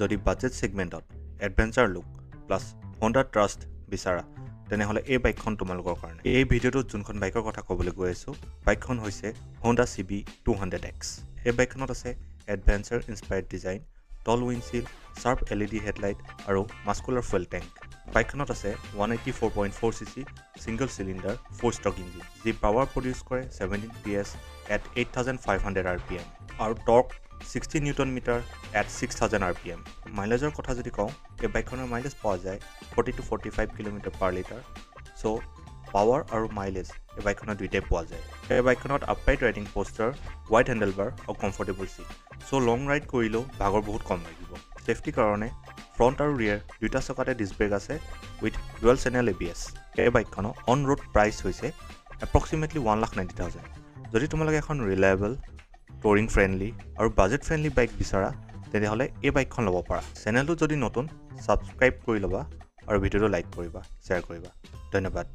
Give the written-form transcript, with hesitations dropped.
যদি বাজেট সেগমেন্টত adventure look plus Honda trust বিচাৰা তেনেহলে এই বাইকখন তোমালোকৰ কাৰণে। এই ভিডিঅ'টোত যোনখন বাইকৰ কথা ক'বলৈ গৈ আছো বাইকখন হৈছে Honda CB 200X। এই বাইকখনত আছে adventure inspired design, tall windshield, sharp LED headlight আৰু মাস্কুলাৰ ফুয়েল টেংক। বাইকখনত আছে 184.4cc সিঙ্গল সিলিণ্ডাৰ 4-ষ্ট্ৰক ইঞ্জিন যি পাৱাৰ প্ৰডিউচ কৰে 17 PS at 8500 RPM আৰু torque 60 newton metre at 6000 RPM। মাইলেজৰ কথা যদি কওঁ এই বাইকখনৰ মাইলেজ পোৱা যায় 40 to 45 km/লিটাৰ। সো পাৱাৰ আৰু মাইলেজ এই বাইকখনৰ দুইটাই পোৱা যায়। এই বাইকখনত upright riding poster, wide handlebar আৰু কমফৰ্টেবল সিট। সো লং ৰাইড কৰিলেও ভাগৰ বহুত কম লাগিব। সেফটি কাৰণে ফ্ৰণ্ট আৰু ৰিয়াৰ দুইটা চকাতে ডিস্ক ব্ৰেক আছে উইথ ডুৱেল চেনেল ABS। এই বাইকখনৰ অন ৰোড প্ৰাইচ হৈছে এপ্ৰক্সিমেটলি 1,90,000। যদি তোমালোকে এখন ৰিলায়েবল, টুৰিং ফ্ৰেণ্ডলি আৰু বাজেট ফ্ৰেণ্ডলি বাইক বিচাৰা তেনেহলে এই বাইকখন ল'ব পাৰা। চেনেলটো যদি নতুন ছাবস্ক্ৰাইব কৰি ল'বা আৰু ভিডিঅ'টো লাইক কৰিবা, শ্বেয়াৰ কৰিবা। ধন্যবাদ।